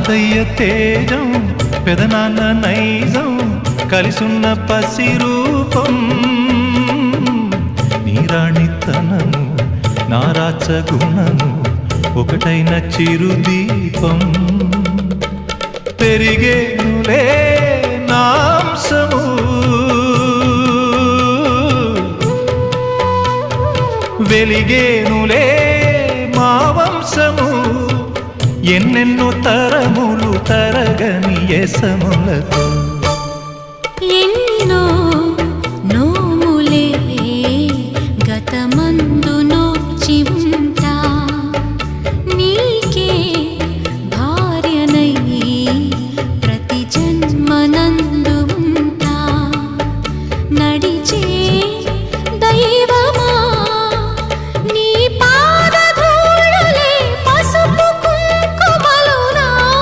తాతయ్య తేజం పెదనాన్న నైజం కలిసున్న పసి రూపం నీరాణితనము నారాచ గుణము ఒకటైన చిరుదీపం పెరిగేనులే నాంసము వెలిగేనులే మా వంశము ఎన్నెన్నో తరములు తరగని యసములతో